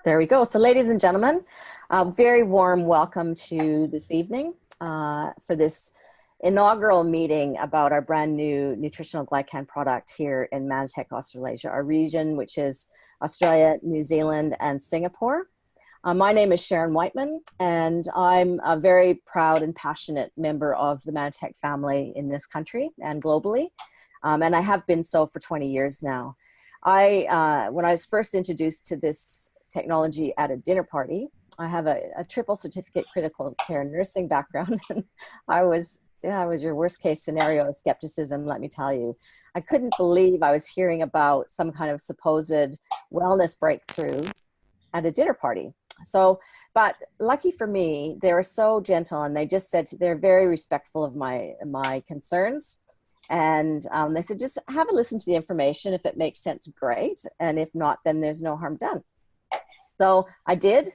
There we go. So ladies and gentlemen, a very warm welcome to this evening for this inaugural meeting about our brand new nutritional glycan product here in Mannatech, Australasia, our region, which is Australia, New Zealand, and Singapore. My name is Sharon Whiteman, and I'm a very proud and passionate member of the Mannatech family in this country and globally, and I have been so for 20 years now. When I was first introduced to this technology at a dinner party, I have a triple certificate critical care nursing background, and I was your worst case scenario of skepticism, let me tell you. I couldn't believe I was hearing about some kind of supposed wellness breakthrough at a dinner party. So, but lucky for me, they were so gentle, and they just said they're very respectful of my concerns. And they said, just have a listen to the information. If it makes sense, great. And if not, then there's no harm done. So I did.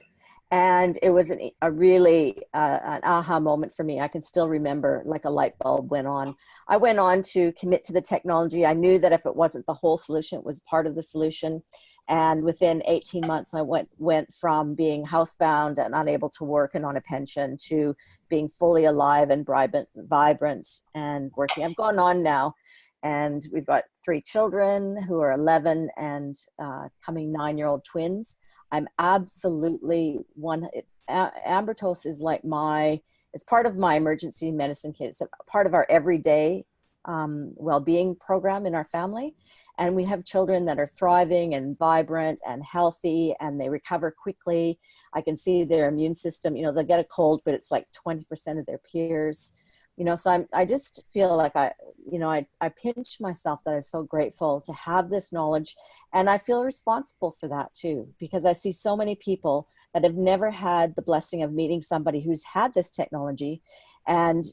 And it was a really an aha moment for me. I can still remember, like a light bulb went on. I went on to commit to the technology. I knew that if it wasn't the whole solution, it was part of the solution. And within 18 months, I went from being housebound and unable to work and on a pension to being fully alive and vibrant and working. I've gone on now, and we've got 3 children who are 11 and coming 9-year-old twins. I'm absolutely Ambrotose is like it's part of my emergency medicine kit. It's a part of our everyday well-being program in our family. And we have children that are thriving and vibrant and healthy, and they recover quickly. I can see their immune system, they'll get a cold, but it's like 20% of their peers. So I just feel like I pinch myself that I'm so grateful to have this knowledge. And I feel responsible for that too, because I see so many people that have never had the blessing of meeting somebody who's had this technology, and,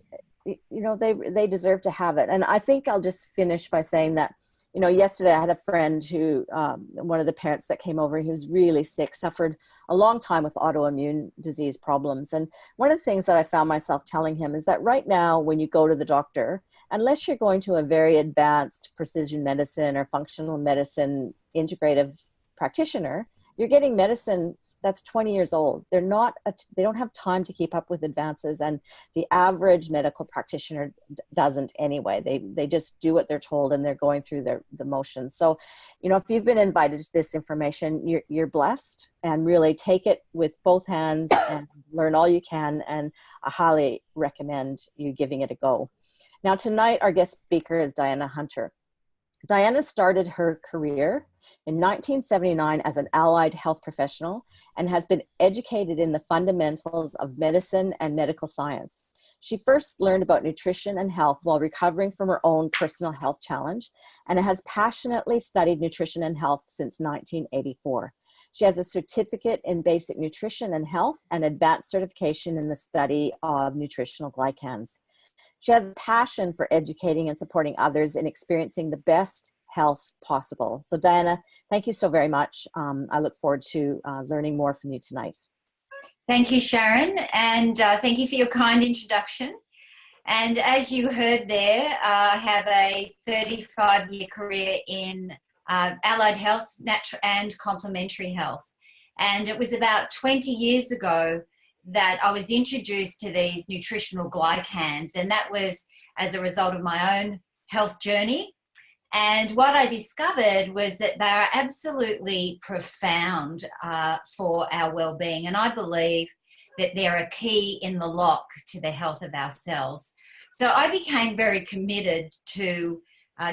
they deserve to have it. And I think I'll just finish by saying that, yesterday I had a friend who, one of the parents that came over, he was really sick, suffered a long time with autoimmune disease problems. And one of the things that I found myself telling him is that right now, when you go to the doctor, unless you're going to a very advanced precision medicine or functional medicine integrative practitioner, you're getting medicine that's 20 years old. They don't have time to keep up with advances, and the average medical practitioner doesn't anyway. They just do what they're told, and they're going through the motions. So, if you've been invited to this information, you're blessed, and really take it with both hands and learn all you can. And I highly recommend you giving it a go. Now, tonight, our guest speaker is Diana Hunter. Diana started her career in 1979 as an allied health professional and has been educated in the fundamentals of medicine and medical science. She first learned about nutrition and health while recovering from her own personal health challenge, and has passionately studied nutrition and health since 1984. She has a certificate in basic nutrition and health and advanced certification in the study of nutritional glycans. She has a passion for educating and supporting others in experiencing the best health possible. So Diana, thank you so very much. I look forward to learning more from you tonight. Thank you, Sharon, and thank you for your kind introduction. And as you heard there, I have a 35-year career in allied health, natural and complementary health. And it was about 20 years ago that I was introduced to these nutritional glycans, and that was as a result of my own health journey. And what I discovered was that they are absolutely profound for our well-being. And I believe that they're a key in the lock to the health of our cells. So I became very committed to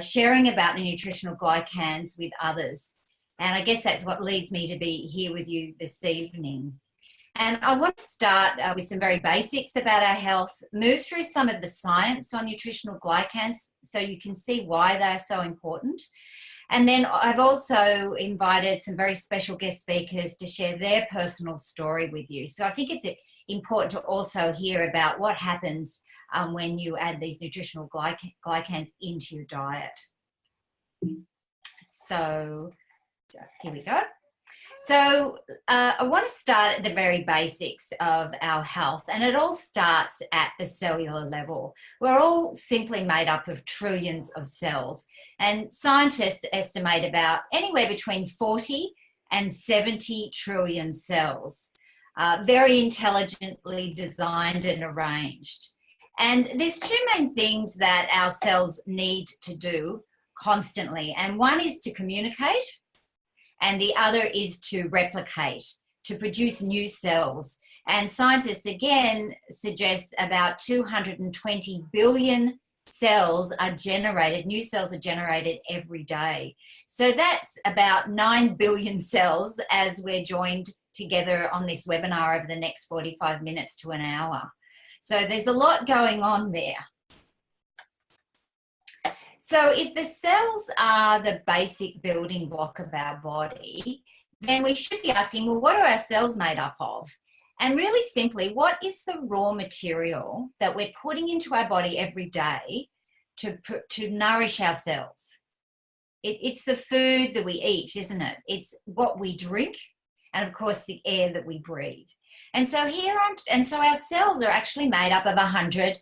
sharing about the nutritional glycans with others. And I guess that's what leads me to be here with you this evening. And I want to start with some very basics about our health, move through some of the science on nutritional glycans so you can see why they're so important. And then I've also invited some very special guest speakers to share their personal story with you. So I think it's important to also hear about what happens when you add these nutritional glycans into your diet. So here we go. So I want to start at the very basics of our health, and it all starts at the cellular level. We're all simply made up of trillions of cells, and scientists estimate about anywhere between 40 and 70 trillion cells, very intelligently designed and arranged. And there's two main things that our cells need to do constantly. And one is to communicate, and the other is to replicate, to produce new cells. And scientists, again, suggest about 220 billion cells are generated, new cells are generated every day. So that's about 9 billion cells as we're joined together on this webinar over the next 45 minutes to an hour. So there's a lot going on there. So if the cells are the basic building block of our body, then we should be asking, well, what are our cells made up of? And really simply, what is the raw material that we're putting into our body every day to nourish our cells? It's the food that we eat, isn't it? It's what we drink, and of course the air that we breathe. And so so our cells are actually made up of 100%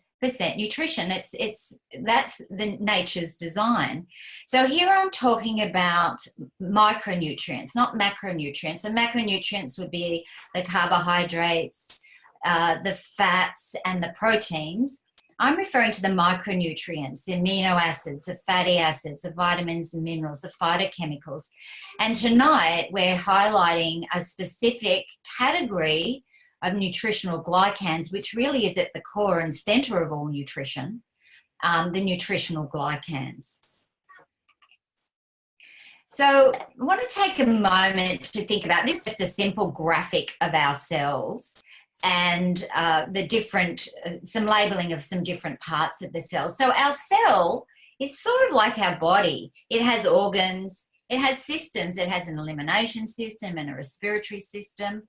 nutrition. That's the nature's design. So here I'm talking about micronutrients, not macronutrients. So macronutrients would be the carbohydrates, the fats, and the proteins. I'm referring to the micronutrients, the amino acids, the fatty acids, the vitamins and minerals, the phytochemicals. And tonight we're highlighting a specific category of nutritional glycans, which really is at the core and center of all nutrition, the nutritional glycans. So I want to take a moment to think about this, just a simple graphic of our cells and the different, some labeling of some different parts of the cell. So our cell is sort of like our body. It has organs, it has systems, it has an elimination system and a respiratory system.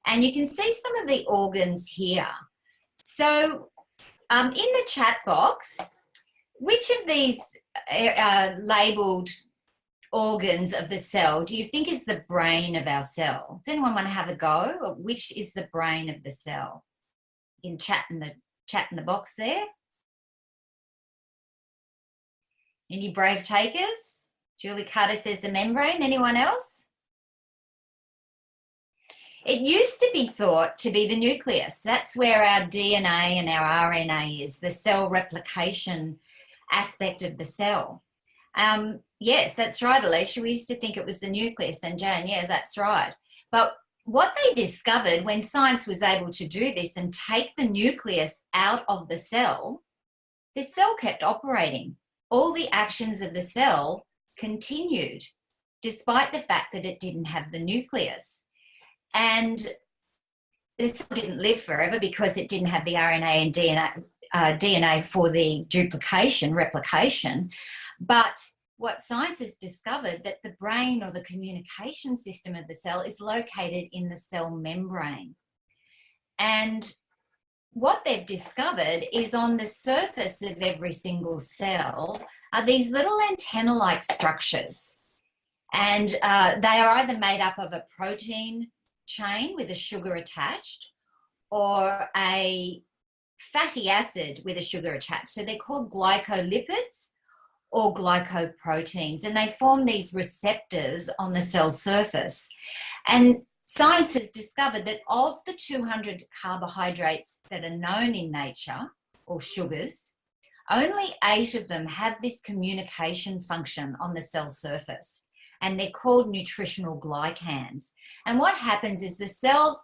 And you can see some of the organs here. So in the chat box, which of these labelled organs of the cell do you think is the brain of our cell? Does anyone want to have a go? Or which is the brain of the cell? You can chat in the box there. Any brave takers? Julie Carter says the membrane. Anyone else? It used to be thought to be the nucleus. That's where our DNA and our RNA is, the cell replication aspect of the cell. Yes, that's right, Alicia. We used to think it was the nucleus, and Jan, yeah, that's right. But what they discovered when science was able to do this and take the nucleus out of the cell kept operating. All the actions of the cell continued, despite the fact that it didn't have the nucleus. And the cell didn't live forever because it didn't have the RNA and DNA for the replication. But what science has discovered, that the brain or the communication system of the cell is located in the cell membrane. And what they've discovered is on the surface of every single cell are these little antenna-like structures. And they are either made up of a protein chain with a sugar attached or a fatty acid with a sugar attached. So they're called glycolipids or glycoproteins, and they form these receptors on the cell surface. And science has discovered that of the 200 carbohydrates that are known in nature, or sugars, only 8 of them have this communication function on the cell surface, and they're called nutritional glycans. And what happens is the cells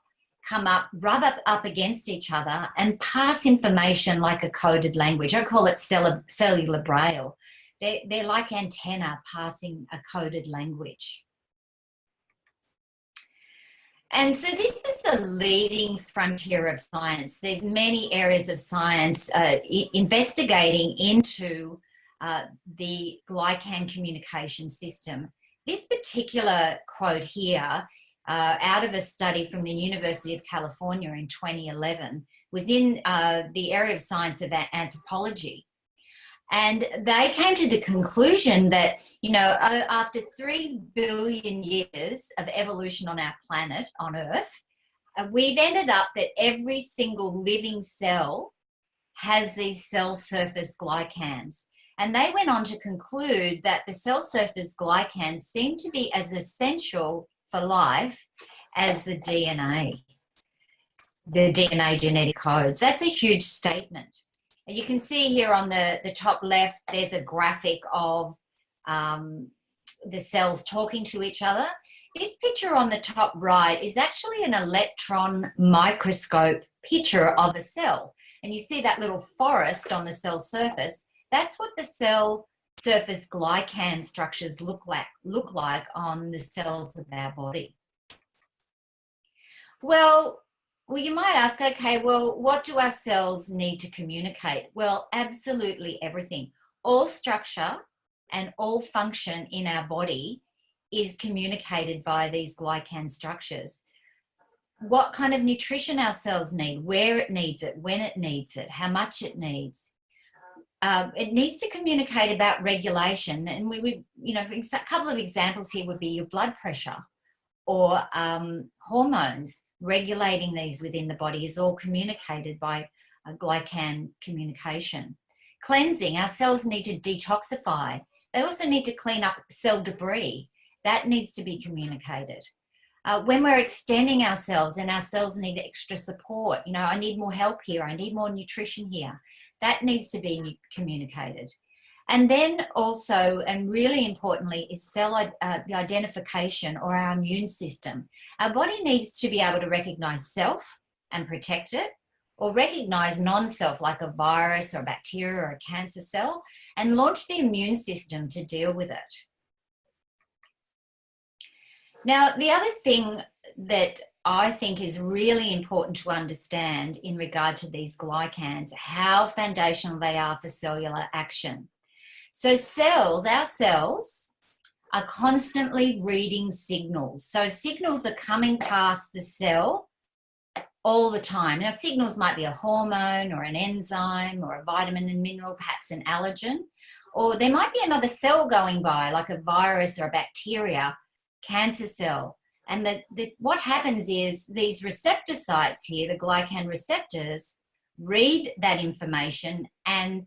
come up, rub up against each other and pass information like a coded language. I call it cellular braille. They're like antenna passing a coded language. And so this is a leading frontier of science. There's many areas of science investigating into the glycan communication system. This particular quote here, out of a study from the University of California in 2011, was in the area of science of anthropology. And they came to the conclusion that, you know, after 3 billion years of evolution on our planet, on Earth, we've ended up that every single living cell has these cell surface glycans. And they went on to conclude that the cell surface glycans seem to be as essential for life as the DNA genetic codes. That's a huge statement. And you can see here on the top left, there's a graphic of the cells talking to each other. This picture on the top right is actually an electron microscope picture of a cell. And you see that little forest on the cell surface. That's what the cell surface glycan structures look like on the cells of our body. Well, you might ask, okay, well, what do our cells need to communicate? Well, absolutely everything. All structure and all function in our body is communicated by these glycan structures. What kind of nutrition our cells need, where it needs it, when it needs it, how much it needs. It needs to communicate about regulation. And a couple of examples here would be your blood pressure or hormones. Regulating these within the body is all communicated by glycan communication. Cleansing, our cells need to detoxify. They also need to clean up cell debris. That needs to be communicated. When we're extending ourselves and our cells need extra support, I need more help here, I need more nutrition here, that needs to be communicated. And then also, and really importantly, is the identification or our immune system. Our body needs to be able to recognize self and protect it, or recognize non-self like a virus or a bacteria or a cancer cell, and launch the immune system to deal with it. Now, the other thing that I think is really important to understand in regard to these glycans, how foundational they are for cellular action. So our cells are constantly reading signals. So signals are coming past the cell all the time. Now, signals might be a hormone or an enzyme or a vitamin and mineral, perhaps an allergen, or there might be another cell going by, like a virus or a bacteria, cancer cell. And what happens is these receptor sites here, the glycan receptors, read that information, and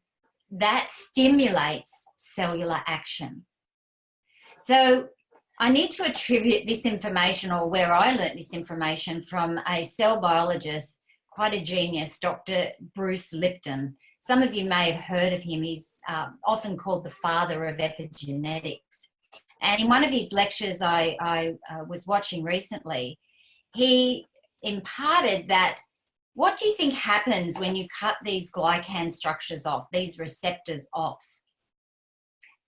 that stimulates cellular action. So I need to attribute this information, or where I learnt this information, from a cell biologist, quite a genius, Dr. Bruce Lipton. Some of you may have heard of him. He's often called the father of epigenetics. And in one of his lectures I was watching recently, he imparted that, what do you think happens when you cut these glycan structures off, these receptors off?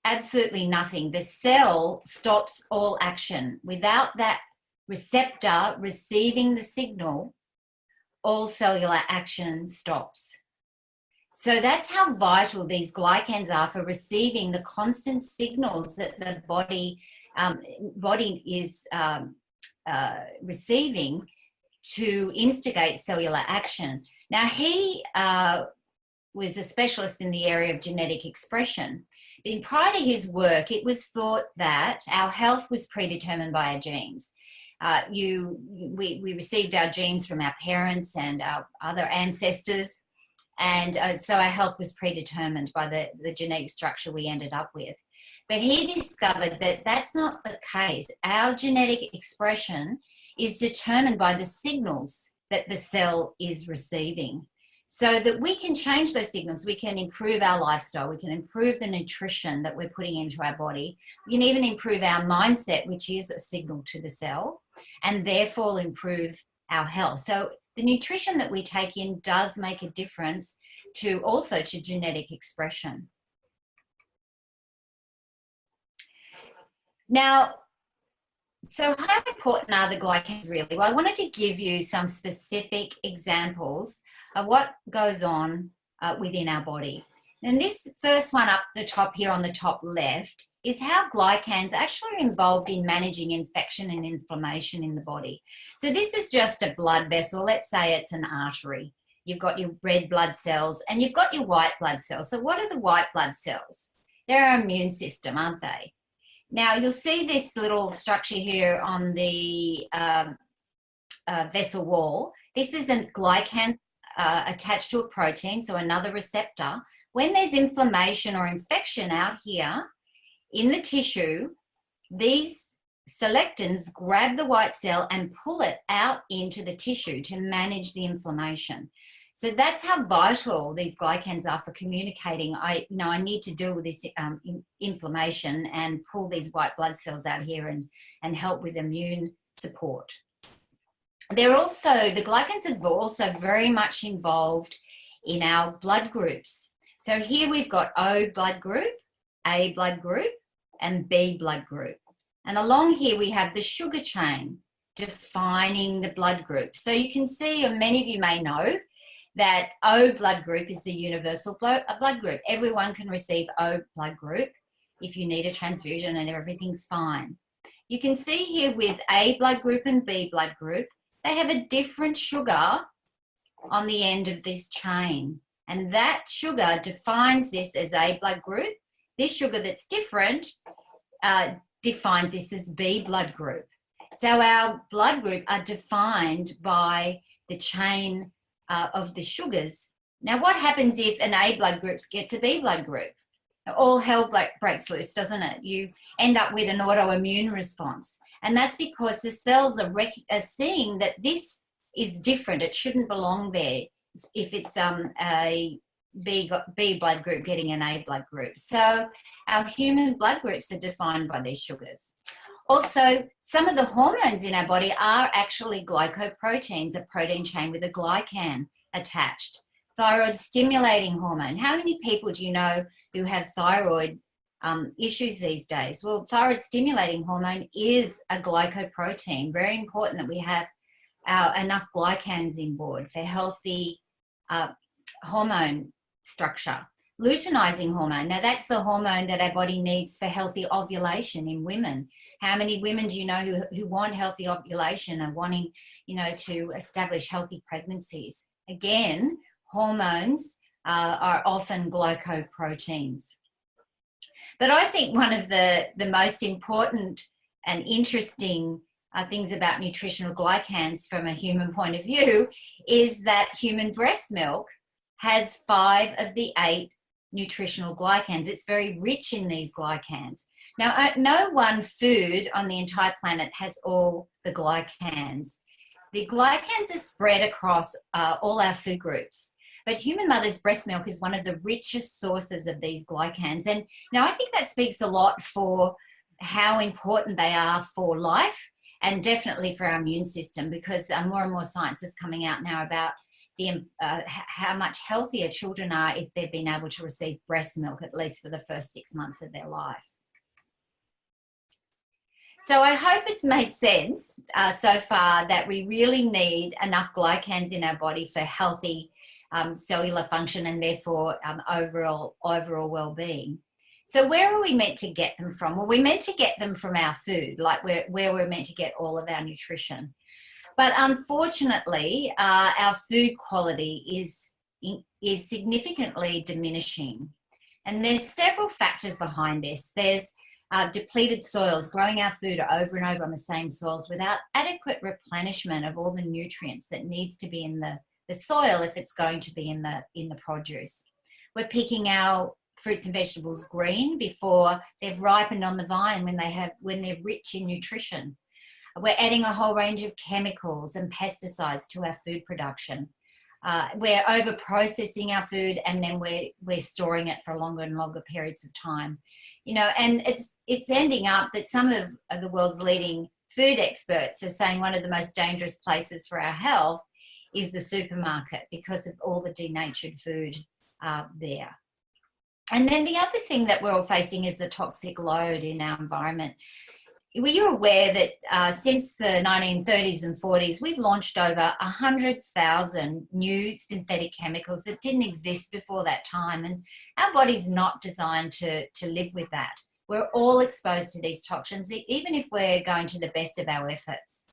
Absolutely nothing. The cell stops all action. Without that receptor receiving the signal, all cellular action stops. So that's how vital these glycans are for receiving the constant signals that the body is receiving to instigate cellular action. Now, he was a specialist in the area of genetic expression. And prior to his work, it was thought that our health was predetermined by our genes. We received our genes from our parents and our other ancestors, and so our health was predetermined by the genetic structure we ended up with. But he discovered that that's not the case. Our genetic expression is determined by the signals that the cell is receiving, so that we can change those signals. We can improve our lifestyle. We can improve the nutrition that we're putting into our body. We can even improve our mindset, which is a signal to the cell, and therefore improve our health. So the nutrition that we take in does make a difference also to genetic expression. Now, so how important are the glycans really? Well, I wanted to give you some specific examples of what goes on within our body. And this first one up the top here on the top left is how glycans actually are involved in managing infection and inflammation in the body. So this is just a blood vessel. Let's say it's an artery. You've got your red blood cells and you've got your white blood cells. So what are the white blood cells? They're our immune system, aren't they? Now, you'll see this little structure here on the vessel wall. This is a glycan attached to a protein, so another receptor. When there's inflammation or infection out here in the tissue, these selectins grab the white cell and pull it out into the tissue to manage the inflammation. So that's how vital these glycans are for communicating. I need to deal with this inflammation and pull these white blood cells out here and help with immune support. The glycans are also very much involved in our blood groups. So here we've got O blood group, A blood group, and B blood group. And along here we have the sugar chain defining the blood group. So you can see, and many of you may know, that O blood group is the universal blood group. Everyone can receive O blood group if you need a transfusion and everything's fine. You can see here with A blood group and B blood group, they have a different sugar on the end of this chain. And that sugar defines this as A blood group. This sugar that's different defines this as B blood group. So our blood group are defined by the chain of the sugars. Now, what happens if an A blood group gets a B blood group? All hell breaks loose, doesn't it? You end up with an autoimmune response. And that's because the cells are seeing that this is different. It shouldn't belong there if it's a B blood group getting an A blood group. So our human blood groups are defined by these sugars. Also, some of the hormones in our body are actually glycoproteins, a protein chain with a glycan attached. Thyroid stimulating hormone. How many people do you know who have thyroid issues these days? Well, thyroid stimulating hormone is a glycoprotein. Very important that we have enough glycans in board for healthy hormone structure. Luteinizing hormone. Now, that's the hormone that our body needs for healthy ovulation in women. How many women do you know who want healthy ovulation and wanting, to establish healthy pregnancies? Again, hormones are often glycoproteins. But I think one of the most important and interesting things about nutritional glycans from a human point of view is that human breast milk has 5 of the 8 nutritional glycans. It's very rich in these glycans. Now, no one food on the entire planet has all the glycans. The glycans are spread across all our food groups, but human mother's breast milk is one of the richest sources of these glycans. And now I think that speaks a lot for how important they are for life and definitely for our immune system, because more and more science is coming out now about how much healthier children are if they've been able to receive breast milk, at least for the first 6 months of their life. So I hope it's made sense so far that we really need enough glycans in our body for healthy cellular function and therefore overall well-being. So where are we meant to get them from? Well, we're meant to get them from our food, like where we're meant to get all of our nutrition. But unfortunately, our food quality is significantly diminishing. And there's several factors behind this. There's depleted soils, growing our food over and over on the same soils without adequate replenishment of all the nutrients that needs to be in the soil if it's going to be in the produce. We're picking our fruits and vegetables green before they've ripened on the vine when they're rich in nutrition. We're adding a whole range of chemicals and pesticides to our food production. We're over-processing our food, and then we're storing it for longer and longer periods of time. And it's ending up that some of the world's leading food experts are saying one of the most dangerous places for our health is the supermarket because of all the denatured food there. And then the other thing that we're all facing is the toxic load in our environment. Were you aware that since the 1930s and 40s, we've launched over 100,000 new synthetic chemicals that didn't exist before that time? And our body's not designed to live with that. We're all exposed to these toxins, even if we're going to the best of our efforts.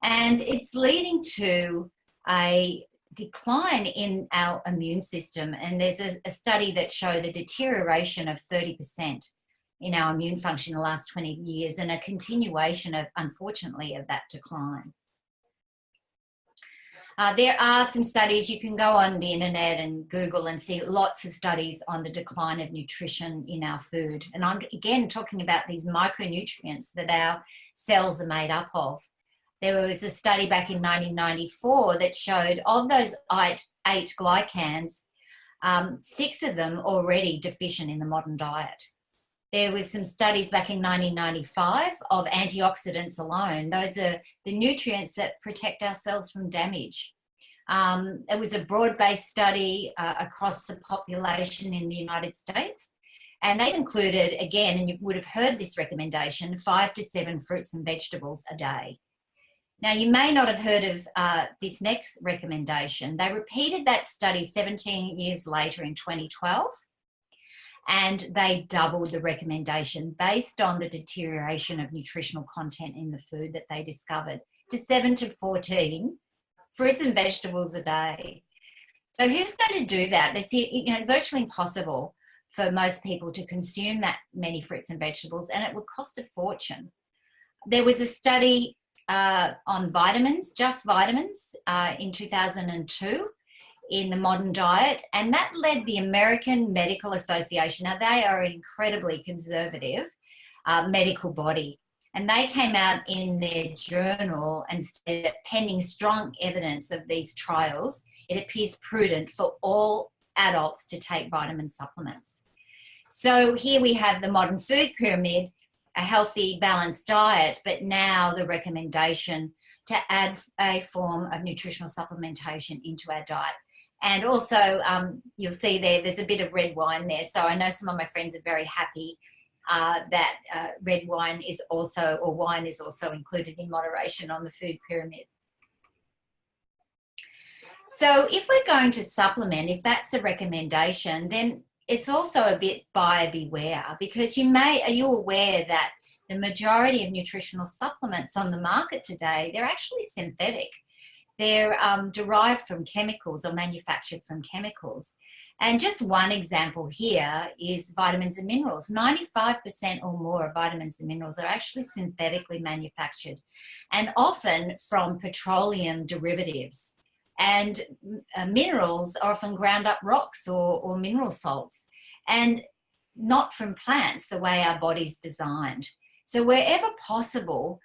And it's leading to a decline in our immune system. And there's a study that showed a deterioration of 30% in our immune function in the last 20 years and a continuation of, unfortunately, of that decline. There are some studies. You can go on the internet and Google and see lots of studies on the decline of nutrition in our food. And I'm, again, talking about these micronutrients that our cells are made up of. There was a study back in 1994 that showed of those eight glycans, 6 of them already deficient in the modern diet. There was some studies back in 1995 of antioxidants alone. Those are the nutrients that protect our cells from damage. It was a broad-based study across the population in the United States. And they included, again, and you would have heard this recommendation, 5 to 7 fruits and vegetables a day. Now, you may not have heard of this next recommendation. They repeated that study 17 years later in 2012. And they doubled the recommendation based on the deterioration of nutritional content in the food that they discovered to 7 to 14 fruits and vegetables a day. So who's going to do that? It's virtually impossible for most people to consume that many fruits and vegetables, and it would cost a fortune. There was a study on vitamins, just vitamins, in 2002. In the modern diet, and that led the American Medical Association. Now, they are an incredibly conservative medical body, and they came out in their journal and said that pending strong evidence of these trials, it appears prudent for all adults to take vitamin supplements. So here we have the modern food pyramid, a healthy, balanced diet, but now the recommendation to add a form of nutritional supplementation into our diet. And also, you'll see there's a bit of red wine there. So I know some of my friends are very happy that red wine is also, or wine is also included in moderation on the food pyramid. So if we're going to supplement, if that's the recommendation, then it's also a bit buyer beware, because are you aware that the majority of nutritional supplements on the market today, they're actually synthetic. They're derived from chemicals or manufactured from chemicals. And just one example here is vitamins and minerals. 95% or more of vitamins and minerals are actually synthetically manufactured, and often from petroleum derivatives. And minerals are often ground up rocks or mineral salts, and not from plants the way our body's designed. So wherever possible,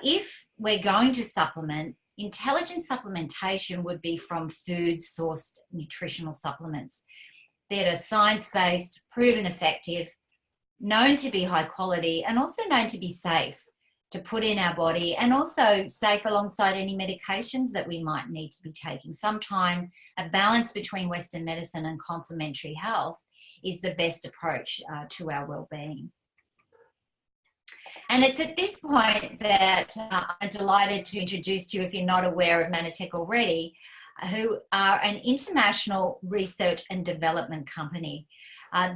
if we're going to supplement, intelligent supplementation would be from food-sourced nutritional supplements that are science-based, proven effective, known to be high quality, and also known to be safe to put in our body, and also safe alongside any medications that we might need to be taking. Sometimes a balance between Western medicine and complementary health is the best approach to our well-being. And it's at this point that I'm delighted to introduce to you, if you're not aware of Mannatech already, who are an international research and development company.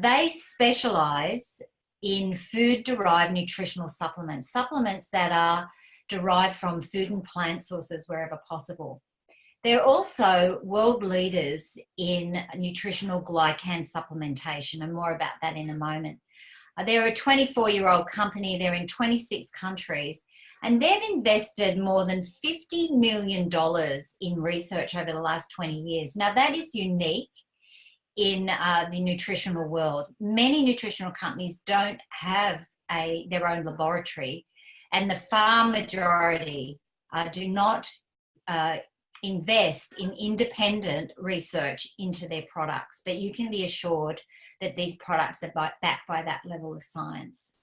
They specialise in food-derived nutritional supplements, supplements that are derived from food and plant sources wherever possible. They're also world leaders in nutritional glycan supplementation, and more about that in a moment. They're a 24-year-old company. They're in 26 countries, and they've invested more than $50 million in research over the last 20 years. Now, that is unique in the nutritional world. Many nutritional companies don't have their own laboratory, and the far majority do not invest in independent research into their products, but you can be assured that these products are backed by that level of science.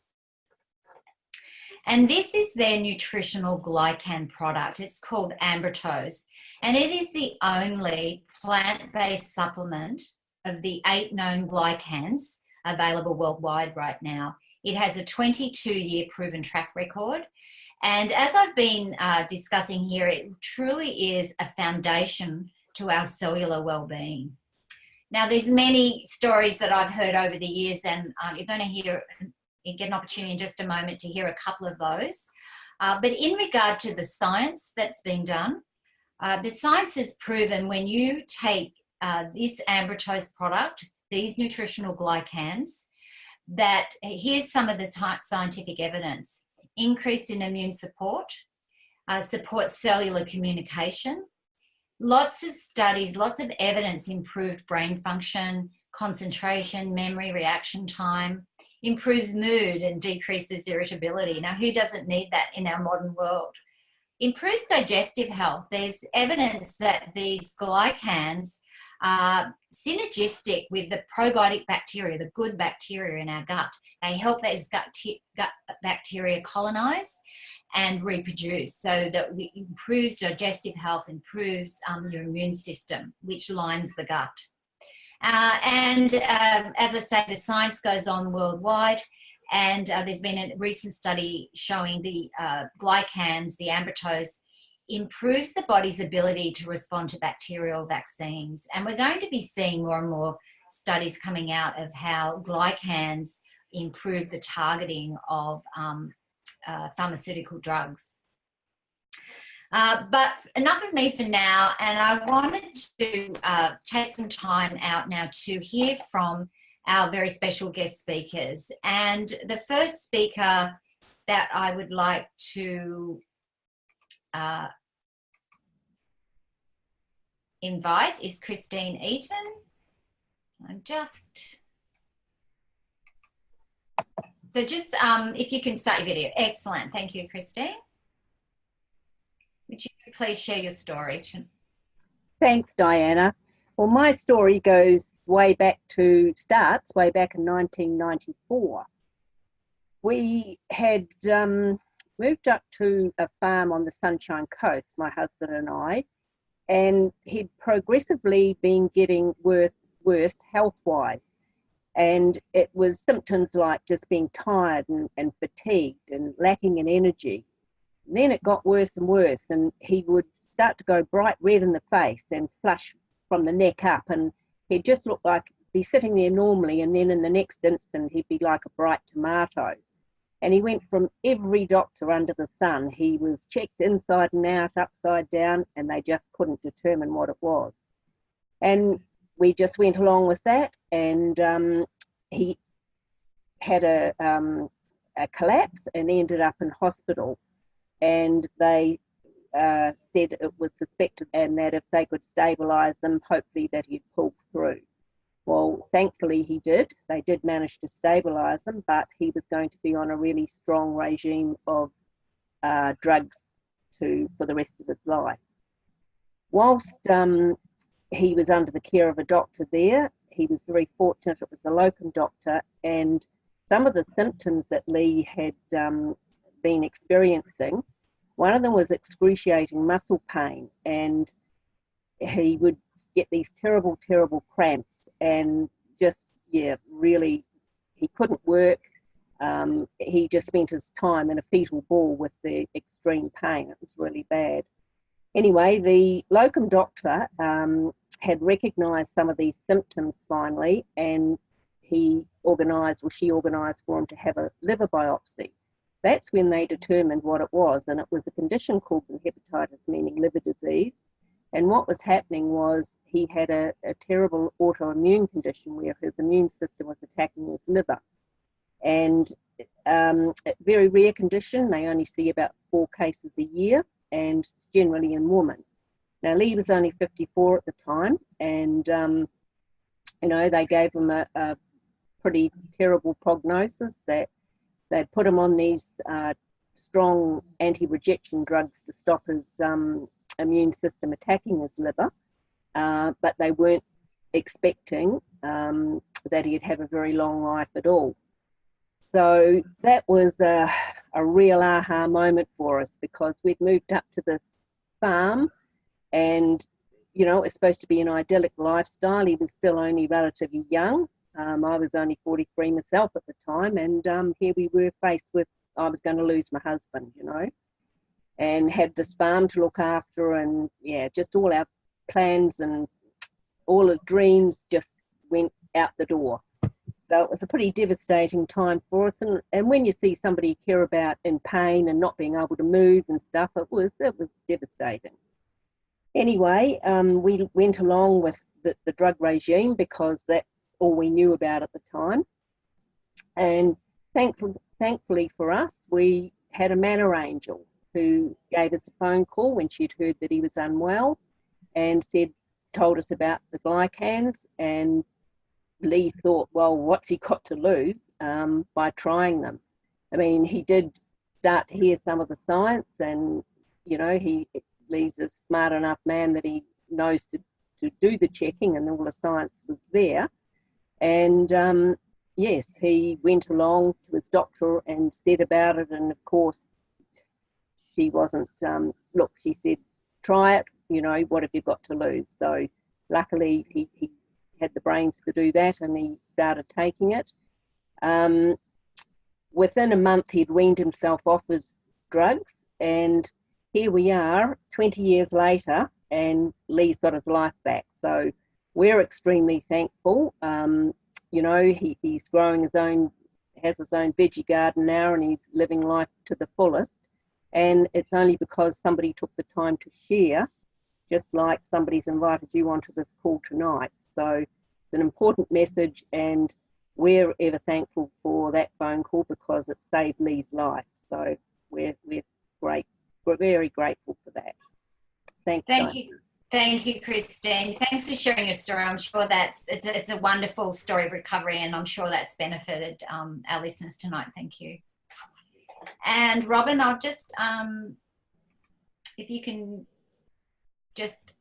And this is their nutritional glycan product. It's called Ambrotose, and it is the only plant-based supplement of the 8 known glycans available worldwide right now. It has a 22-year proven track record. And as I've been discussing here, it truly is a foundation to our cellular well-being. Now, there's many stories that I've heard over the years, and you're going to get an opportunity in just a moment to hear a couple of those. But in regard to the science that's been done, the science has proven when you take this Ambrotose product, these nutritional glycans, that here's some of the scientific evidence. Increased in immune support, supports cellular communication, lots of studies, lots of evidence improved brain function, concentration, memory, reaction time, improves mood and decreases irritability. Now, who doesn't need that in our modern world? Improves digestive health. There's evidence that these glycans are synergistic with the probiotic bacteria, the good bacteria in our gut. They help those gut bacteria colonize and reproduce, so that it improves digestive health, improves your immune system, which lines the gut. As I say, the science goes on worldwide, and there's been a recent study showing the glycans, the Ambrotose, improves the body's ability to respond to bacterial vaccines. And we're going to be seeing more and more studies coming out of how glycans improve the targeting of pharmaceutical drugs. But enough of me for now, and I wanted to take some time out now to hear from our very special guest speakers. And the first speaker that I would like to invite is Christine Eaton. So if you can start your video. Excellent. Thank you, Christine. Would you please share your story? Thanks, Diana. Well, my story starts way back in 1994. We had moved up to a farm on the Sunshine Coast, my husband and I, and he'd progressively been getting worse health-wise. And it was symptoms like just being tired and fatigued and lacking in energy. And then it got worse and worse, and he would start to go bright red in the face and flush from the neck up, and he'd just look like be sitting there normally, and then in the next instant he'd be like a bright tomato. And he went from every doctor under the sun. He was checked inside and out, upside down, and they just couldn't determine what it was. And we just went along with that, and he had a collapse and ended up in hospital. And they said it was suspected, and that if they could stabilise them, hopefully that he'd pull through. Well, thankfully he did. They did manage to stabilise them, but he was going to be on a really strong regime of drugs for the rest of his life. Whilst he was under the care of a doctor there, he was very fortunate. It was a locum doctor, and some of the symptoms that Lee had been experiencing, one of them was excruciating muscle pain, and he would get these terrible cramps, and just, really, he couldn't work. He just spent his time in a fetal ball with the extreme pain. It was really bad. Anyway, the locum doctor had recognised some of these symptoms finally, and she organised for him to have a liver biopsy. That's when they determined what it was, and it was a condition called hepatitis, meaning liver disease. And what was happening was he had a terrible autoimmune condition where his immune system was attacking his liver. And a very rare condition. They only see about 4 cases a year, and generally in women. Now, Lee was only 54 at the time, and they gave him a pretty terrible prognosis, that they'd put him on these strong anti-rejection drugs to stop his immune system attacking his liver, but they weren't expecting that he'd have a very long life at all. So that was a real aha moment for us, because we'd moved up to this farm, and it's supposed to be an idyllic lifestyle. He was still only relatively young. I was only 43 myself at the time, and here we were faced with, I was going to lose my husband, and had this farm to look after, and just all our plans and all the dreams just went out the door. So it was a pretty devastating time for us, and when you see somebody you care about in pain and not being able to move and stuff, it was devastating. Anyway, we went along with the drug regime, because that's all we knew about at the time. And thankfully for us, we had a manor angel who gave us a phone call when she'd heard that he was unwell, and told us about the glycans, and Lee thought, well, what's he got to lose by trying them? I mean, he did start to hear some of the science, and Lee's a smart enough man that he knows to do the checking, and all the science was there. And yes, he went along to his doctor and said about it, and of course she wasn't, she said, try it, what have you got to lose? So luckily he had the brains to do that, and he started taking it. Within a month, he'd weaned himself off his drugs, and here we are 20 years later, and Lee's got his life back. So we're extremely thankful. He's growing has his own veggie garden now, and he's living life to the fullest. And it's only because somebody took the time to share, just like somebody's invited you onto this call tonight. So it's an important message, and we're ever thankful for that phone call because it saved Lee's life. So we're great. We're very grateful for that. Thanks. Thank you. Thank you, Christine. Thanks for sharing your story. I'm sure it's a wonderful story of recovery, and I'm sure that's benefited our listeners tonight. Thank you. And Robyn, I'll just, if you can just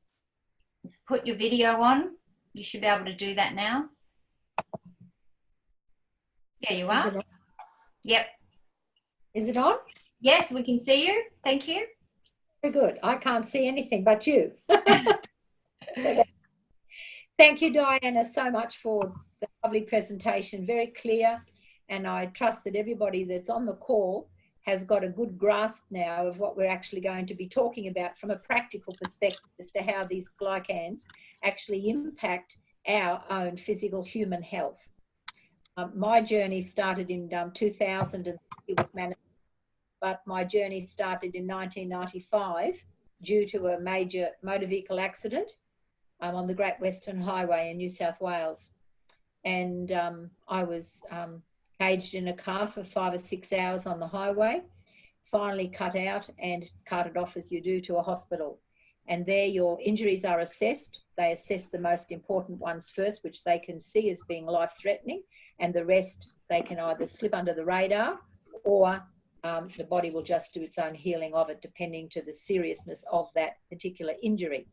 put your video on, you should be able to do that now. There you are. Yep. Is it on? Yes, we can see you. Thank you. Very good. I can't see anything but you. Thank you, Diana, so much for the lovely presentation. Very clear, and I trust that everybody that's on the call has got a good grasp now of what we're actually going to be talking about from a practical perspective as to how these glycans actually impact our own physical human health. My journey started in 2000, and it was Mannatech, but my journey started in 1995 due to a major motor vehicle accident on the Great Western Highway in New South Wales. And I was caged in a car for 5 or 6 hours on the highway, finally cut out and carted off as you do to a hospital. And there your injuries are assessed. They assess the most important ones first, which they can see as being life-threatening, and the rest they can either slip under the radar, or the body will just do its own healing of it, depending to the seriousness of that particular injury.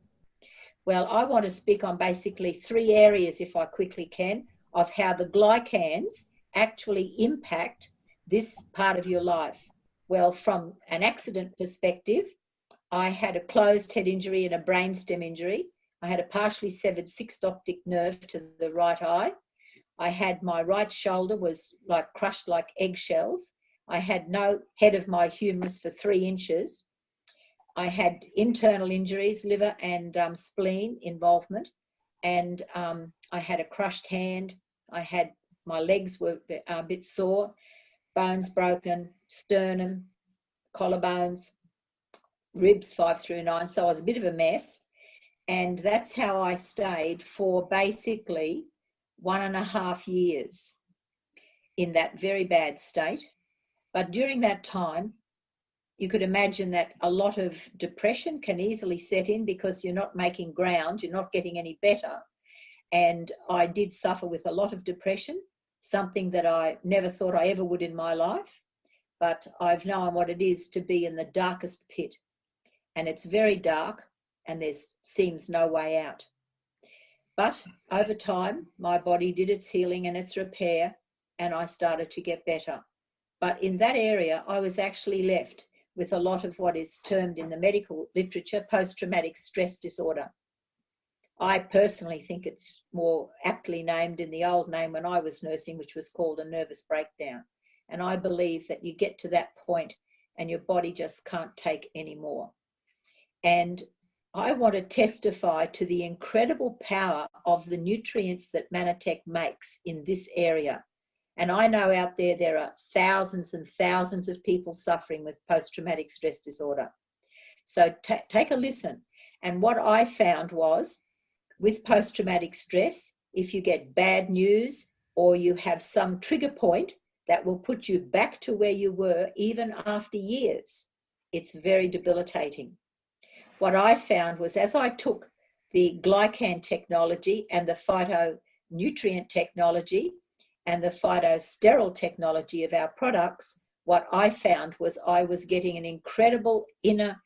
Well, I want to speak on basically 3 areas, if I quickly can, of how the glycans actually impact this part of your life. Well, from an accident perspective, I had a closed head injury and a brainstem injury. I had a partially severed 6th optic nerve to the right eye. I had my right shoulder was like crushed like eggshells. I had no head of my humerus for 3 inches. I had internal injuries, liver and spleen involvement, and I had a crushed hand. My legs were a bit sore, bones broken, sternum, collarbones, ribs 5 through 9. So I was a bit of a mess, and that's how I stayed for basically 1.5 years in that very bad state. But during that time, you could imagine that a lot of depression can easily set in because you're not making ground, you're not getting any better. And I did suffer with a lot of depression, something that I never thought I ever would in my life. But I've known what it is to be in the darkest pit. And it's very dark, and there seems no way out. But over time, my body did its healing and its repair, and I started to get better. But in that area, I was actually left with a lot of what is termed in the medical literature post-traumatic stress disorder. I personally think it's more aptly named in the old name when I was nursing, which was called a nervous breakdown. And I believe that you get to that point and your body just can't take any more. And I want to testify to the incredible power of the nutrients that Mannatech makes in this area. And I know out there are thousands and thousands of people suffering with post-traumatic stress disorder. So take a listen. And what I found was, with post-traumatic stress, if you get bad news or you have some trigger point that will put you back to where you were even after years, it's very debilitating. What I found was, as I took the glycan technology and the phytonutrient technology and the phytosterol technology of our products, what I found was I was getting an incredible inner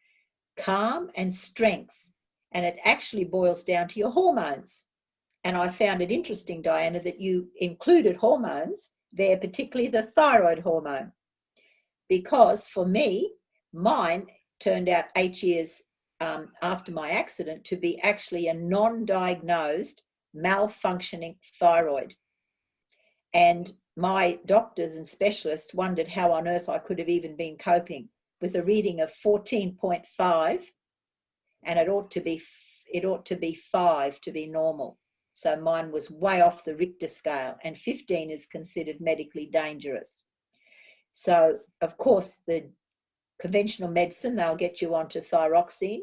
calm and strength. And it actually boils down to your hormones. And I found it interesting, Diana, that you included hormones there, particularly the thyroid hormone, because for me, mine turned out 8 years after my accident to be actually a non-diagnosed malfunctioning thyroid. And my doctors and specialists wondered how on earth I could have even been coping with a reading of 14.5, and it ought to be 5 to be normal. So mine was way off the Richter scale, and 15 is considered medically dangerous. So, of course, the conventional medicine, they'll get you onto thyroxine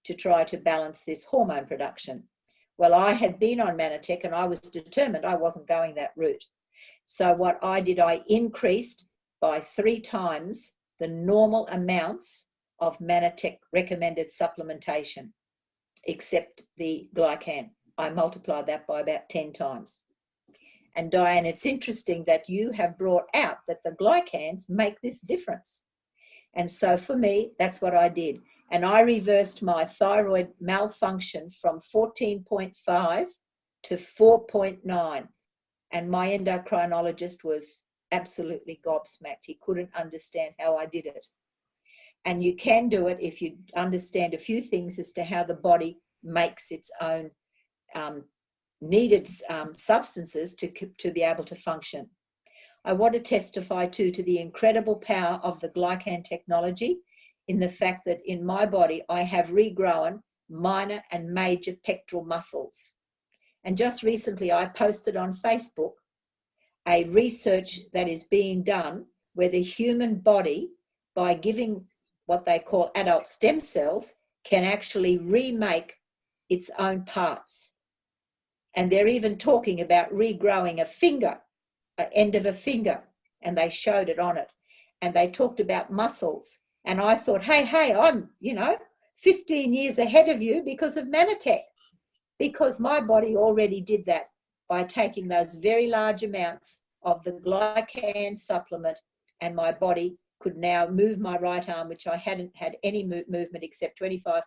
to try to balance this hormone production. Well, I had been on Mannatech and I was determined I wasn't going that route. So what I did, I increased by 3 times the normal amounts of Mannatech recommended supplementation, except the glycan. I multiplied that by about 10 times. And Diane, it's interesting that you have brought out that the glycans make this difference. And so for me, that's what I did. And I reversed my thyroid malfunction from 14.5 to 4.9. And my endocrinologist was absolutely gobsmacked. He couldn't understand how I did it. And you can do it if you understand a few things as to how the body makes its own needed substances to be able to function. I want to testify too to the incredible power of the glycan technology in the fact that in my body I have regrown minor and major pectoral muscles. And just recently I posted on Facebook a research that is being done where the human body, by giving what they call adult stem cells, can actually remake its own parts. And they're even talking about regrowing a finger, an end of a finger, and they showed it on it. And they talked about muscles. And I thought, hey, I'm, 15 years ahead of you because of Mannatech, because my body already did that by taking those very large amounts of the glycan supplement, and my body could now move my right arm, which I hadn't had any movement except 25%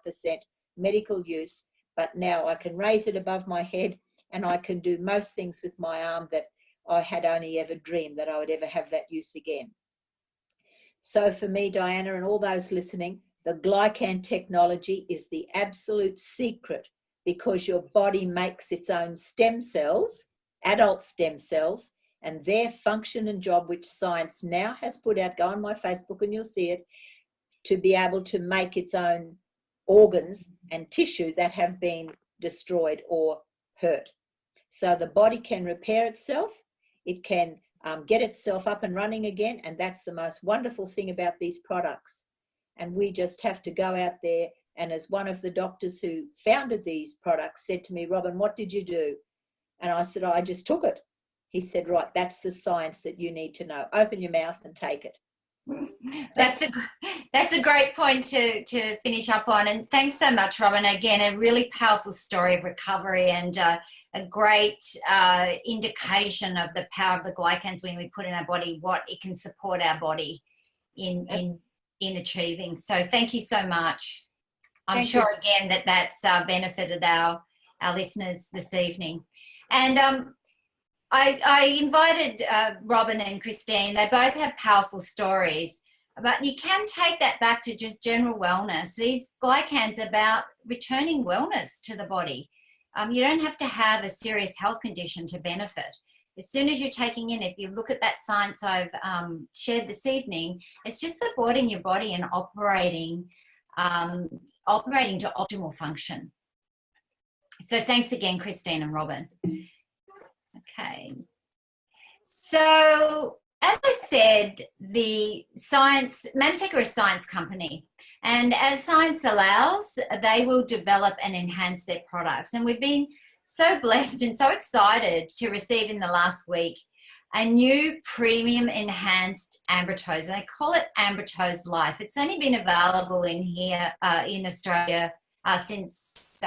medical use, but now I can raise it above my head and I can do most things with my arm that I had only ever dreamed that I would ever have that use again. So for me, Diana, and all those listening, the glycan technology is the absolute secret, because your body makes its own stem cells, adult stem cells, and their function and job, which science now has put out, go on my Facebook and you'll see it, to be able to make its own organs and tissue that have been destroyed or hurt. So the body can repair itself, it can get itself up and running again, and that's the most wonderful thing about these products. And we just have to go out there, and as one of the doctors who founded these products said to me, Robyn, what did you do? And I said, I just took it. He said, right, that's the science that you need to know. Open your mouth and take it. That's a great point to finish up on, and thanks so much, Robyn. Again, a really powerful story of recovery, and a great indication of the power of the glycans when we put in our body, what it can support our body in achieving. So thank you so much. I'm sure again that's benefited our listeners this evening. And I invited Robyn and Christine. They both have powerful stories, but you can take that back to just general wellness. These glycans are about returning wellness to the body. You don't have to have a serious health condition to benefit. As soon as you're taking in, if you look at that science I've shared this evening, it's just supporting your body and operating to optimal function. So thanks again, Christine and Robyn. Okay, so as I said, the Mannatech are a science company, and as science allows, they will develop and enhance their products. And we've been so blessed and so excited to receive in the last week a new premium enhanced Ambrotose. They call it Ambrotose Life. It's only been available in here in Australia since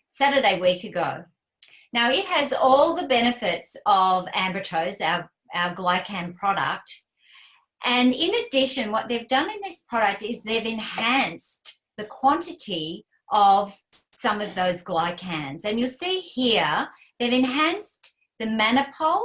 Saturday week ago. Now, it has all the benefits of Ambrotose, our Glycan product. And in addition, what they've done in this product is they've enhanced the quantity of some of those glycans. And you'll see here, they've enhanced the mannopol,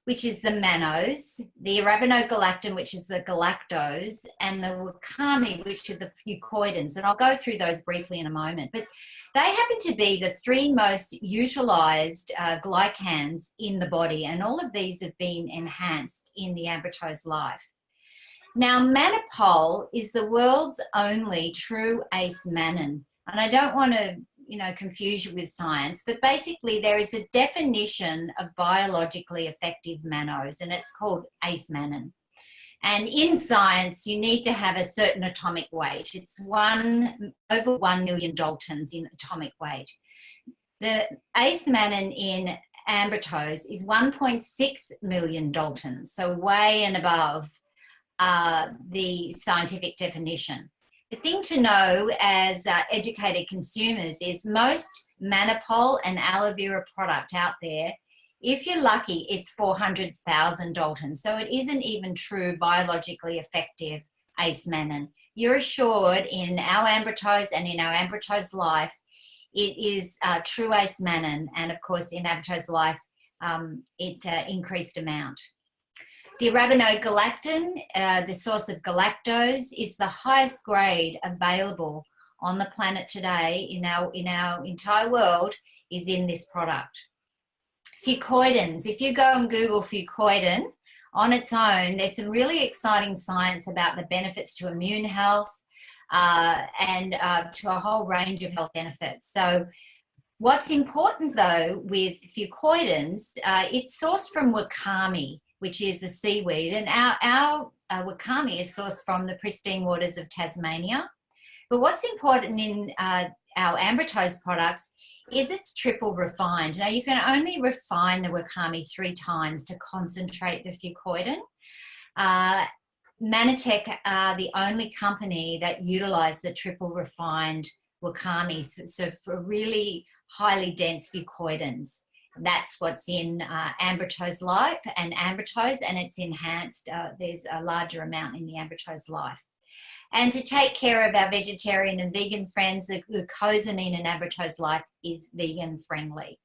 which is the mannose, the arabinogalactan, which is the galactose, and the wakame, which are the fucoidins. And I'll go through those briefly in a moment. But they happen to be the 3 most utilised glycans in the body, and all of these have been enhanced in the Ambrotose Life. Now, mannopol is the world's only true ACE mannan. And I don't want to, confuse you with science, but basically there is a definition of biologically effective mannose, and it's called ACE mannan. And in science, you need to have a certain atomic weight. It's over 1 million daltons in atomic weight. The ACE mannan in Ambrotose is 1.6 million daltons, so way and above the scientific definition. The thing to know as educated consumers is most mannopol and aloe vera product out there, if you're lucky, it's 400,000 daltons. So it isn't even true biologically effective ACE mannan. You're assured in our Ambrotose and in our Ambrotose Life, it is true ACE mannan. And of course, in Ambrotose Life, it's an increased amount. The arabinogalactan, the source of galactose, is the highest grade available on the planet today in our entire world is in this product. Fucoidins, if you go and Google fucoidin on its own, there's some really exciting science about the benefits to immune health and to a whole range of health benefits. So what's important though with fucoidins, it's sourced from wakame, which is a seaweed, and our wakame is sourced from the pristine waters of Tasmania. But what's important in our Ambrotose products is it's triple refined. Now, you can only refine the wakame 3 times to concentrate the fucoidin. Mannatech are the only company that utilise the triple refined wakame, so for really highly dense fucoidins. That's what's in Ambrotose Life and Ambrotose, and it's enhanced. There's a larger amount in the Ambrotose Life. And to take care of our vegetarian and vegan friends, the glucosamine in Ambrotose Life is vegan friendly.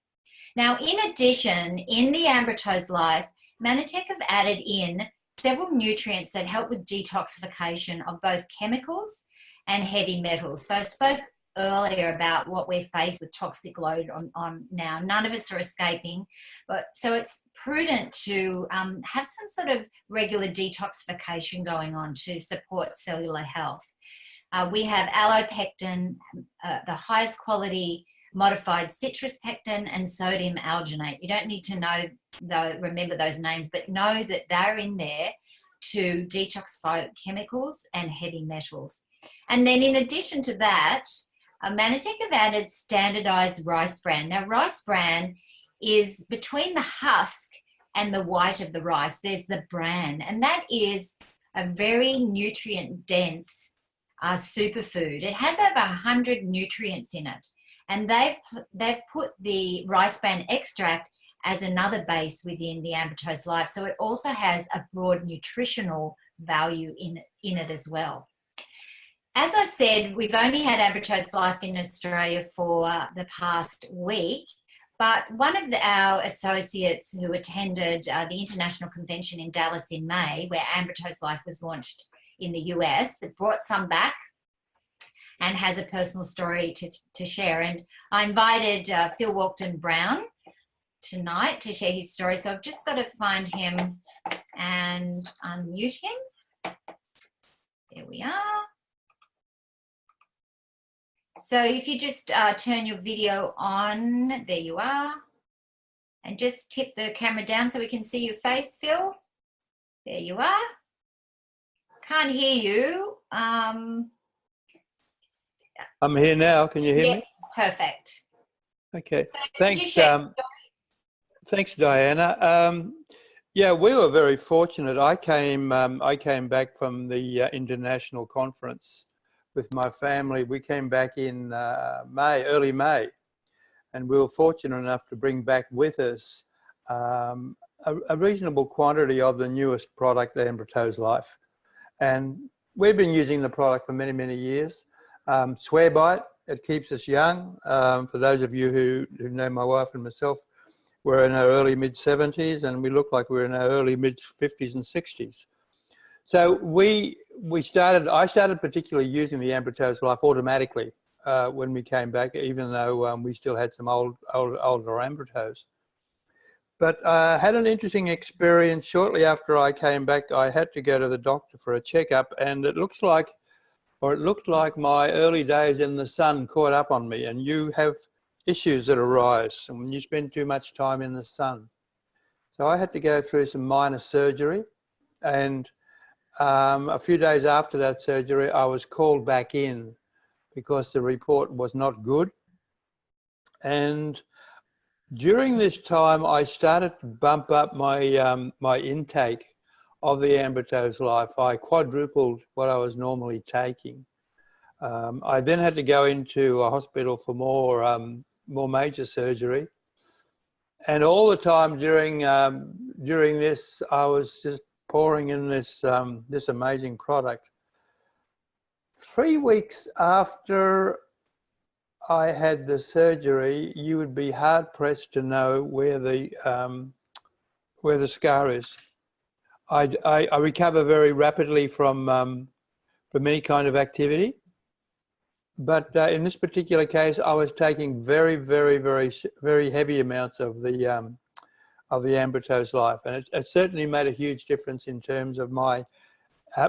Now, in addition, in the Ambrotose Life, Mannatech have added in several nutrients that help with detoxification of both chemicals and heavy metals. So I spoke earlier about what we're faced with toxic load on now. None of us are escaping, but so it's prudent to have some sort of regular detoxification going on to support cellular health. We have allopectin, the highest quality modified citrus pectin, and sodium alginate. You don't need to remember those names, but know that they're in there to detoxify chemicals and heavy metals. And then in addition to that, Mannatech have added standardized rice bran. Now, rice bran is between the husk and the white of the rice. There's the bran, and that is a very nutrient-dense superfood. It has over 100 nutrients in it, and they've put the rice bran extract as another base within the Ambrotose Life, so it also has a broad nutritional value in it as well. As I said, we've only had Ambrotose Life in Australia for the past week, but one of our associates who attended the International Convention in Dallas in May, where Ambrotose Life was launched in the US, brought some back and has a personal story to share. And I invited Phil Walkden-Brown tonight to share his story. So I've just got to find him and unmute him. There we are. So if you just turn your video on, there you are, and just tip the camera down so we can see your face, Phil. There you are. Can't hear you. I'm here now. Can you hear me? Perfect. Okay. So Thanks. Thanks, Diana. Yeah, we were very fortunate. I came back from the international conference with my family. We came back in early May, and we were fortunate enough to bring back with us a reasonable quantity of the newest product, the Ambrotose Life. And we've been using the product for many, many years. Swear by it. It keeps us young. For those of you who know my wife and myself, we're in our early mid-70s, and we look like we're in our early mid-50s and 60s. So I started particularly using the Ambrotose Life automatically when we came back, even though we still had some older Ambrotose. But I had an interesting experience. Shortly after I came back, I had to go to the doctor for a checkup, and it looked like my early days in the sun caught up on me. And you have issues that arise when you spend too much time in the sun. So I had to go through some minor surgery, and a few days after that surgery, I was called back in because the report was not good. And during this time, I started to bump up my my intake of the Ambrotose Life. I quadrupled what I was normally taking. I then had to go into a hospital for more major surgery, and all the time during this, I was just pouring in this this amazing product. 3 weeks after I had the surgery, you would be hard pressed to know where the scar is. I recover very rapidly from any kind of activity, but in this particular case, I was taking very, very, very, very heavy amounts of the Ambrotose Life, and it certainly made a huge difference in terms of my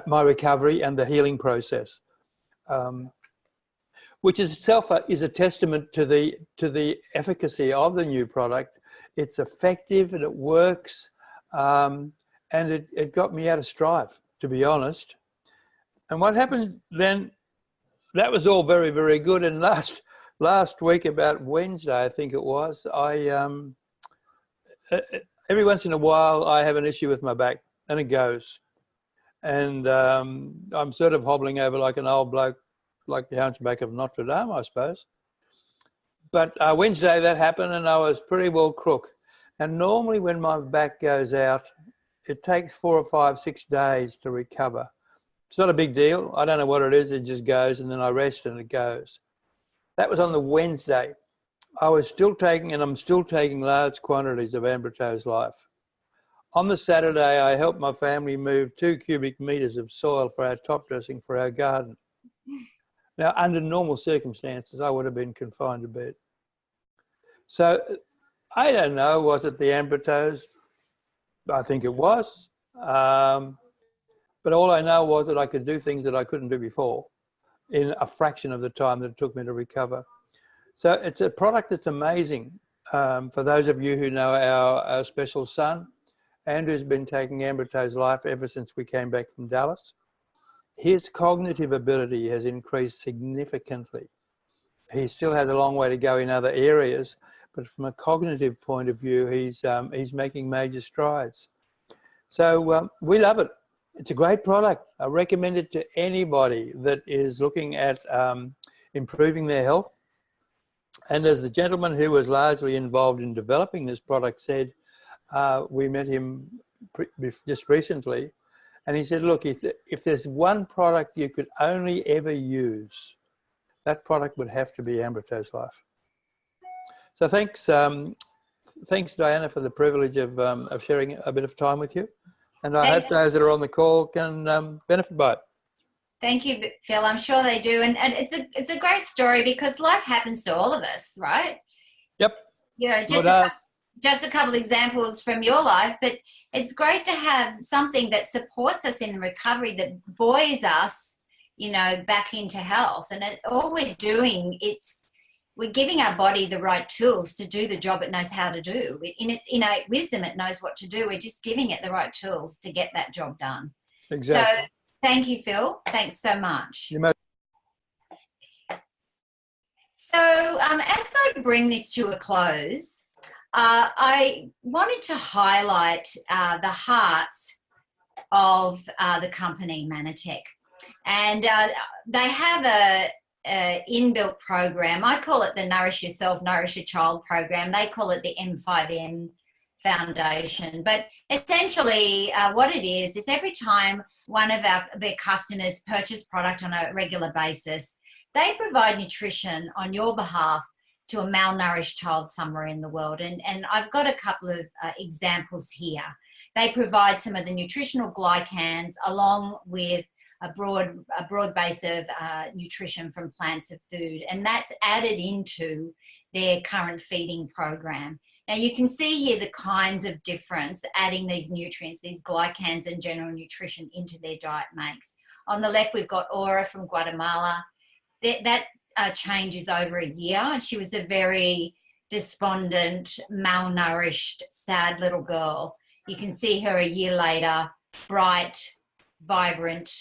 recovery and the healing process. Which itself is a testament to the efficacy of the new product. It's effective and it works, and it got me out of strife, to be honest. And what happened then, that was all very, very good. And last week, about Wednesday, I think it was, every once in a while I have an issue with my back, and it goes. And I'm sort of hobbling over like an old bloke, like the Hunchback of Notre Dame, I suppose. But Wednesday that happened, and I was pretty well crook. And normally when my back goes out, it takes 4 or 5, 6 days to recover. It's not a big deal. I don't know what it is. It just goes, and then I rest and it goes. That was on the Wednesday. I was still taking, and I'm still taking, large quantities of Ambrotose Life. On the Saturday, I helped my family move 2 cubic meters of soil for our top dressing for our garden. Now, under normal circumstances, I would have been confined to bed. So I don't know, was it the Ambrotose? I think it was. But all I know was that I could do things that I couldn't do before in a fraction of the time that it took me to recover. So it's a product that's amazing. For those of you who know our special son, Andrew's been taking Ambrotose Life ever since we came back from Dallas. His cognitive ability has increased significantly. He still has a long way to go in other areas, but from a cognitive point of view, he's making major strides. So we love it. It's a great product. I recommend it to anybody that is looking at improving their health. And as the gentleman who was largely involved in developing this product said, we met him just recently, and he said, look, if there's one product you could only ever use, that product would have to be Ambrotose Life. So thanks, Diana, for the privilege of sharing a bit of time with you. And I hope those that are on the call can benefit by it. Thank you, Phil. I'm sure they do. And it's a great story because life happens to all of us, right? Yep. You know, just a couple of examples from your life, but it's great to have something that supports us in recovery, that buoys us, you know, back into health. And all we're doing, we're giving our body the right tools to do the job it knows how to do. In its innate wisdom, it knows what to do. We're just giving it the right tools to get that job done. Exactly. So thank you, Phil. Thanks so much. So as I bring this to a close, I wanted to highlight the heart of the company, Mannatech. And they have a inbuilt program. I call it the Nourish Yourself, Nourish Your Child program. They call it the M5M Foundation. But essentially what it is every time one of their customers purchase product on a regular basis, they provide nutrition on your behalf to a malnourished child somewhere in the world. And I've got a couple of examples here. They provide some of the nutritional glycans along with a broad base of nutrition from plants of food, and that's added into their current feeding program. Now you can see here the kinds of difference adding these nutrients, these glycans and general nutrition into their diet makes. On the left, we've got Aura from Guatemala. That change is over a year, and she was a very despondent, malnourished, sad little girl. You can see her a year later, bright, vibrant,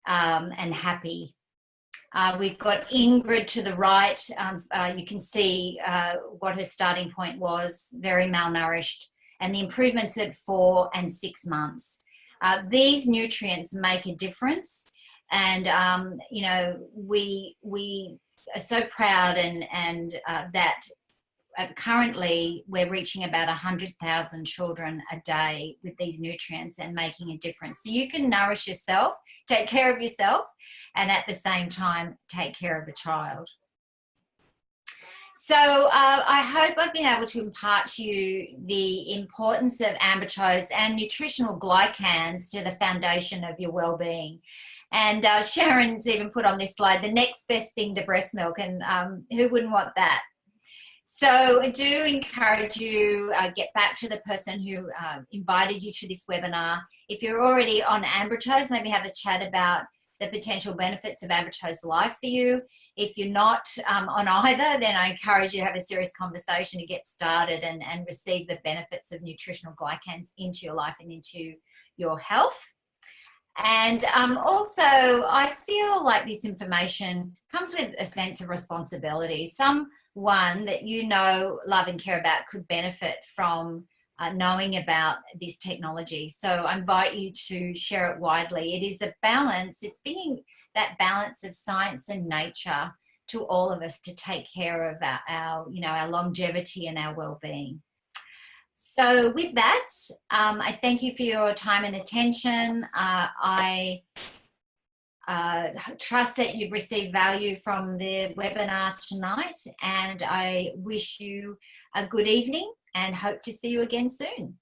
and happy. We've got Ingrid to the right. You can see what her starting point was, very malnourished, and the improvements at 4 and 6 months. These nutrients make a difference, and you know, we are so proud and that currently we're reaching about 100,000 children a day with these nutrients and making a difference. So you can nourish yourself, take care of yourself, and at the same time take care of a child. So I hope I've been able to impart to you the importance of Ambrotose and nutritional glycans to the foundation of your well-being. And Sharon's even put on this slide, the next best thing to breast milk, and who wouldn't want that? So I do encourage you, get back to the person who invited you to this webinar. If you're already on Ambrotose, maybe have a chat about the potential benefits of Ambrotose Life for you. If you're not on either, then I encourage you to have a serious conversation to get started and receive the benefits of nutritional glycans into your life and into your health. And also, I feel like this information comes with a sense of responsibility. Someone that you know, love and care about could benefit from knowing about this technology. So I invite you to share it widely. It is a balance. It's bringing that balance of science and nature to all of us to take care of our longevity and our well-being. So with that, I thank you for your time and attention. I trust that you've received value from the webinar tonight, and I wish you a good evening and hope to see you again soon.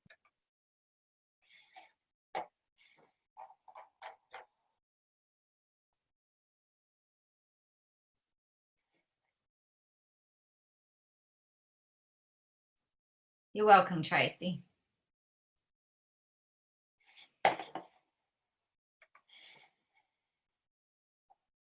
You're welcome, Tracy.